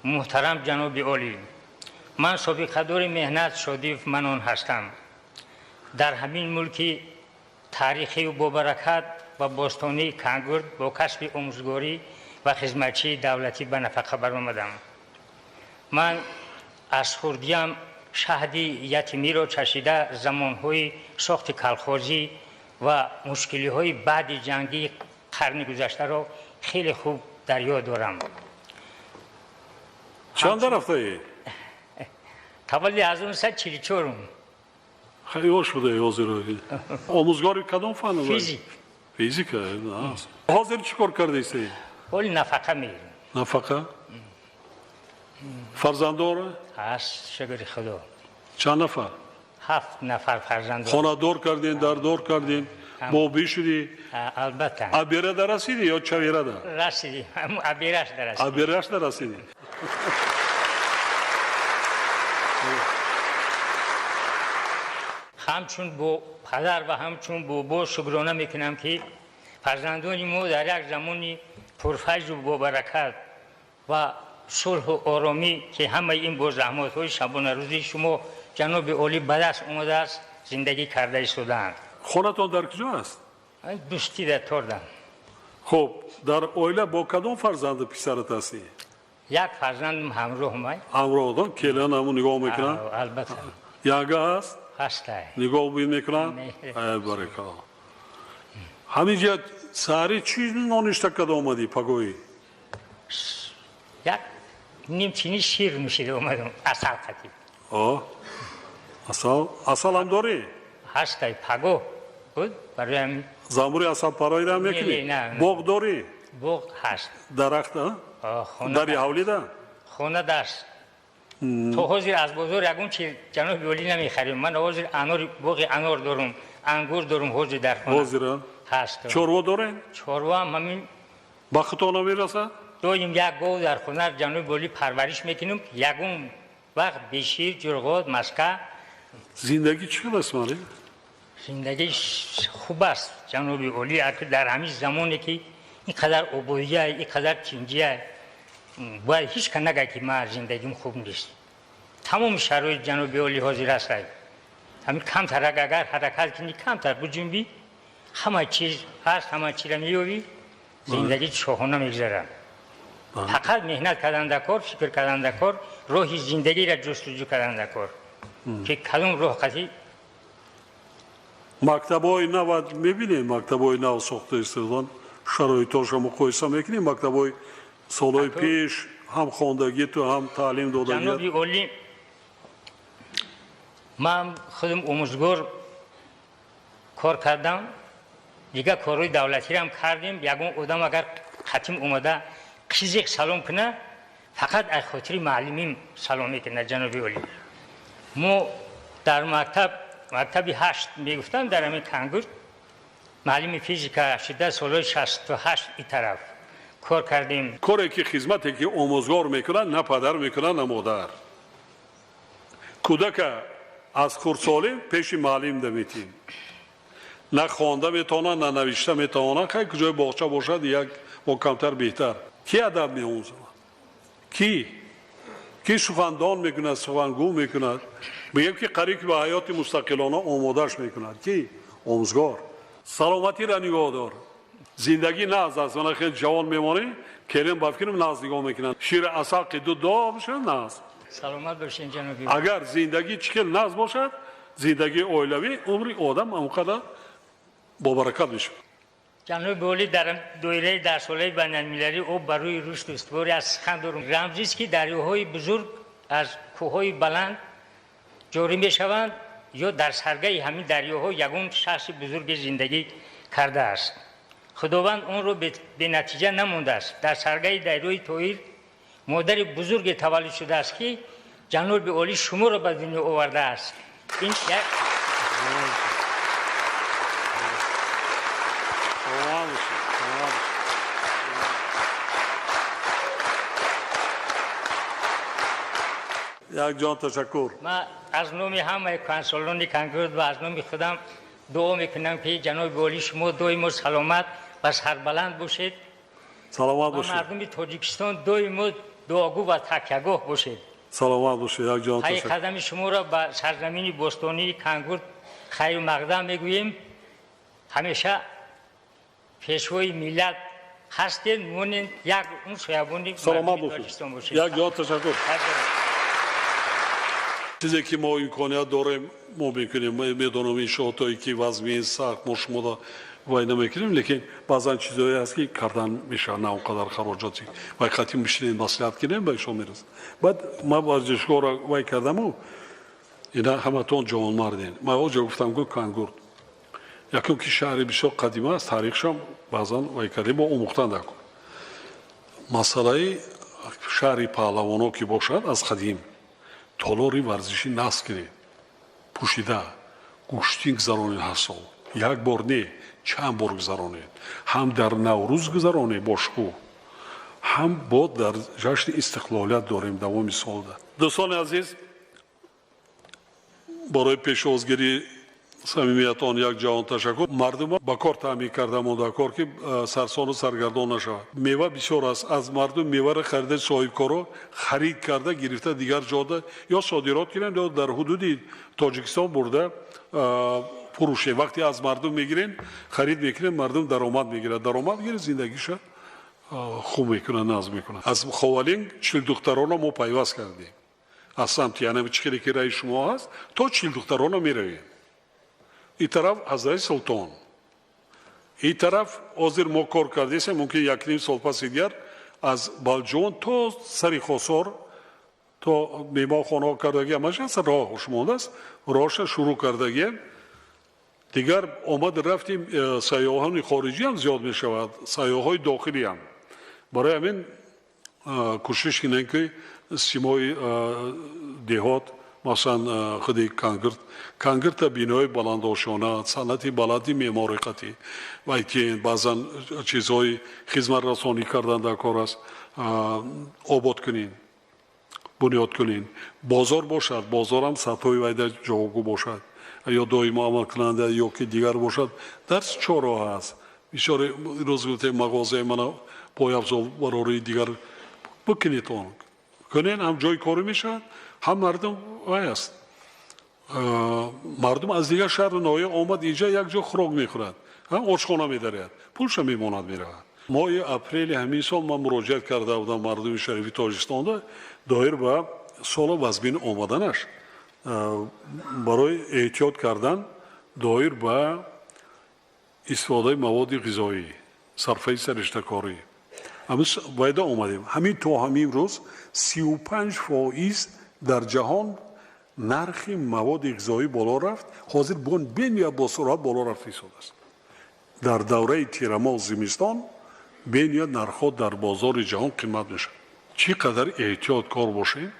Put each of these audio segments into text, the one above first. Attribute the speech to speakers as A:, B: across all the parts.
A: محترم جناب عالی، من سابقه‌دار مهنت شادیف منان هستم. در همین ملک تاریخی و بابرکت و باستانی کنگرد با کسب آموزگاری و خدمتچی دولتی به نفقه برآمدم. من از خردیم شهد یتیمی را چشیده زمانهای سخت کلخوزی و مشکلی‌های بعد جنگی قرن گذشته را خیلی خوب در یاد دارم.
B: چند رفته ای؟
A: تولد 1944
B: خیلی خوش بوده حاضر. آموزگاری کدام فن؟
A: فیزیک.
B: فیزیک. حاضر چی کار کرده ایستی؟
A: ولی نفقه میگیرم.
B: نفقه؟ فرزندار؟
A: هست شکر خدا.
B: چند نفر؟
A: 7 نفر فرزند.
B: خانه دار کردین، در دار کردین، موبی شدی؟
A: البته.
B: ابیره در رسیدی یا چویره در؟
A: رسیدی. ابیرش در رسیدی.
B: ابیرش در رسیدی.
A: همچون با پدر و همچون بابا شکرانه میکنم که فرزندان ما در یک زمانی پرفیض و بابرکت و صلح و آرامی که همه این با زحمات های شبانه روزی شما جناب عالی به دست اومده است زندگی کرده ایستادند.
B: خانتان در کجا است؟
A: دوستی در تردم.
B: خب در اویله با کدام فرزند پسرت هستی؟
A: یک فرزندم همراه مای.
B: همراه دارم کلیان همون نگاه میکنن؟
A: البته.
B: یاگه هست؟
A: هسته.
B: نگاه بین میکنن؟ ای برکا. همینجا ساری چی نانشته کده آمدی پگویی؟
A: یک نیمچینی شیر نوشیده اومدم اصل قطیب.
B: آه اصل هم داری؟
A: هسته پگو بود برای همین.
B: زموری اصل پرایی را میکنی؟
A: نه.
B: باغ داری؟
A: باغ هست.
B: درخت ها؟ داری حولی ده؟
A: خونه دست. تو حاضر از بازار یکون چی جناب عالی نمیخریم. من حاضر انار باغ انار دارم، انگور دارم حاضر در خونه.
B: حاضر
A: هست.
B: چوروا دارین؟
A: چوروا هم همین.
B: بختان نمیرسه؟
A: داریم یک گاو در خونه جناب عالی پرورش میکنیم. یکون وقت بشیر جرغاد مسکه.
B: زندگی چی قسمانی؟
A: زندگی خوب است جناب عالی در همین زمانی که اینقدر عبودیه اینقدر چنجیه باید هیچ که نگه که من زندگیم خوب نیست. تمام شرایط جناب عالی حاضر است. همین کمتر اگر حرکت کنی کمتر بجنبی همه چیز هست، همه چیز را می‌یابی، زندگی شاهانه میگذره. فقط مهنت کردن در کار، فکر کردن در کار، راه زندگی را جستجو کردن در کار که کدام راه قضیه.
B: مکتبای نو میبینیم، مکتبای نو ساخته ایستادن، شرایطش هم مقایسه میکنیم. مکتبای سالهای پیش هم خواندگی تو هم تعلیم دادگی.
A: جناب عالی من خودم آموزگار کار کردم، دیگه کارهای دولتی هم کردیم. یکون آدم اگر ختم اومده قیزق سلام کنه فقط از خاطر معلمیم سلام میکنه. جناب عالی ما در مکتب 8 میگفتم در همین کنگرد معلم فیزیک 18 سال 68 این طرف کار کردیم.
B: کاری که خدمتی که آموزگار میکنن نه پدر میکنن نه مادر. کودک از خردسالی پیش معلم دمیتیم. نه خوانده میتونه نه نوشته میتونه. خیلی کجای باغچه باشد یک با کمتر بهتر. کی ادب میآموزد؟ کی سخندان میکند، سخنگو میکند؟ بگیم که قریب به حیات مستقلانه آمادش میکند. کی؟ آموزگار. سلامتی را نگاه دار. زندگی ناز است. من خیلی جوان میمانی کلیم بافکنم ناز نگاه میکنن. شیر عسل قدو دو بشه ناز.
A: سلامت باشین جنابی.
B: اگر زندگی چکل ناز باشد زندگی اولیوی عمری آدم اونقدر با برکت میشه.
A: جناب عالی در دایره درس‌های بین‌المللی او برای رشد و استقرار از سخن دارم. رمزی است که دریاهای بزرگ از کوههای بلند جاری میشوند یا در سرگه همین دریاها یگان شخص بزرگ زندگی کرده است. خداوند اون رو به نتیجه نمونده است. در سرگه دریای طاهر مادر بزرگ تولد شده است که جناب عالی شما را به دنیا آورده است. این
B: یک جان تشکر.
A: من از نام همه کنسولان کنگرد و از نام خودم دعا میکنم که جناب عالی شما دائما سلامت و سربلند باشید.
B: سلامت باشید.
A: مردم تاجیکستان دائما دعاگو و تکیهگاه باشید.
B: سلامت باشید. یک جان
A: های
B: تشکر.
A: قدم شما را به سرزمین باستانی کانگورد خیر و مقدم میگوییم. همیشه پیشوای ملت هستید، مونین یک اون سویابونی
B: سلامت باشید. یک جان تشکر. چیزی که ما امکانیت داریم ما میکنیم. میدونم این شغلایی که وضعی سخت ما شما را وای نمیکنیم، لیکن بعضا چیزایی هست که کردن میشه نه اونقدر خراجاتی وای خاطی میشینیم مصلحت کنیم به شما میرسه. بعد ما ورزشگاه را وای کردم و اینا همتون جوان مردین. ما اونجا گفتم که کانگورد یکم که شهری بسیار قدیمی است، تاریخش هم بعضا وای کردیم با آموختن دکن. مسئله شهری پهلوانو که باشد از قدیم تالاری ورزشی نصب کنید، پوشیده گوشتین گذرانید هر سال، یک بار نه چند بار گذرانید، هم در نوروز گذرانید با شکوه، هم با در جشن استقلالیت داریم دوام سال ده. دوستان عزیز، برای پیش‌ازگیری صمیمیتان یک جهان تشکر. مردم با کار تامین کردم و در کار که سرسان و سرگردان نشود. میوه بسیار است. از مردم میوه را خریده صاحبکارا خرید کرده گرفته دیگر جاده یا صادرات کنند یا در حدود تاجیکستان برده فروشه. وقتی از مردم میگیرین خرید میکنین مردم درآمد میگیره، درآمد میگیره زندگیش خوب میکنه، نظم میکنه. از خوالین 40 دختران ما پیوست کردیم. از سمت یعنی چیزی که رای شما هست تا 40 دختران میرویم. این طرف حضرت سلطان، این طرف حاضر ما کار کردیم ممکن یک نیم سال پس دیگر از بالجون تا سری خسار تا میما خانه کردگی همش از راه خوشمانده است، راهش شروع کردگی دیگر آمد رفتیم. سیاحان خارجی هم زیاد می شود، سیاحای داخلی هم. برای همین کوشش کنیم که سیمای دهات مثلا خودی کانگرد تا بینای بلنداشانه صنعتی بلدی معماری و ایتین بعضا چیزهای خدمت رسانی کردن در کار است. آباد کنین، بنیاد کنین، بازار باشد، بازار هم سطحی ویده جاگو باشد یا دائم عمل کننده یا که دیگر باشد. در چه راه است؟ بیشتر روز گفته مغازه من پای افزار برای دیگر بکنید کنین، هم جای کاری میشد هم مردم وای است. مردم از دیگر شهر نایه آمد اینجا یک جا خوراک میخورد، هم آشخانه میدارد، پولش میماند میرود. ماه اپریل همین سال من مراجعت کرده بودم مردم شریفی تاجیکستان ده دایر به سال وزبین آمدنش برای احتیاط کردن دایر به استفاده مواد غذایی صرفه سرشته کاری همین وایده آمدیم. همین تا همین روز 35% در جهان نرخ مواد غذایی بالا رفت. حاضر بین یا با سرعت بالا رفت ایستاده است. در دوره تیرماه زمستان بین یا نرخ در بازار جهان قیمت میشه. چقدر احتیاط کار باشه،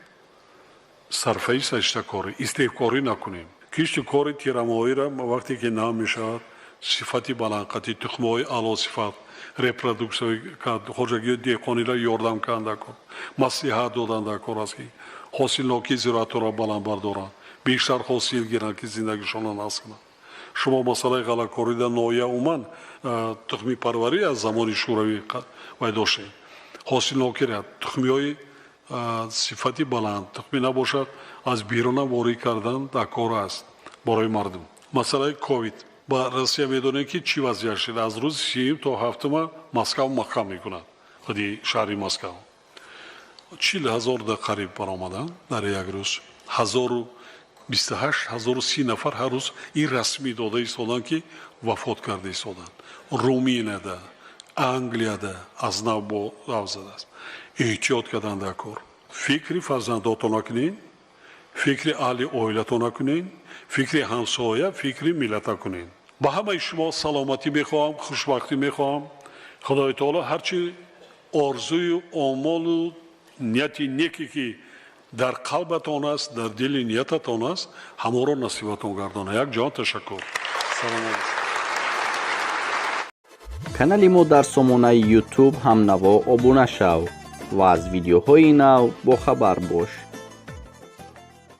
B: صرفه سرشته کاری، استحکاری نکنیم. کشت کار تیرماهی را وقتی که نام میشه صفتی بلندقتی تخمهای اعلی صفت reproduksiyoi kad hoxagi dehqoniylar yordam kanda kor maslahat dodan da kor است که حاصلناکی زراعت را بالا بردارن، بیشتر حاصل گیرن که زندگیشون را نصب کنن. شما مسئله غله‌کاری در ناحیه عمان تخمی پروری از زمان شوروی وای داشتیم. حاصلناکی را تخمی‌های صفتی بلند تخمی نباشد از بیرون وارد کردن در کار است برای مردم. مسئله کووید با روسیه میدونن که چی وضعیت شده. از روز 3 تا 7 مسکو محکم میکنند. خودی شهری مسکو 40,000 در قریب برآمدن در یک روز. 1028,030 نفر هر روز این رسمی داده ایستادن که وفات کرده ایستادن. رومینه ده، انگلیه ده از نو با زده است. احتیاط کردن در کار. فکری فرزنداتون نکنین، فکری اهل اویلتون نکنین، فکری همسایه، فکری ملت کنین. با همه شما سلامتی میخواهم، خوشبختی میخواهم. خدای تعالی هرچی آرزوی و آمال و نیتی نیکی که در قلبتان است، در دل نیتتان است، همه را نصیبتان گردانه. یک جان تشکر. سلام علیکم.
C: کانالی ما در سامانه یوتیوب هم نوا ابونه شو و از ویدیوهای نو با خبر باش.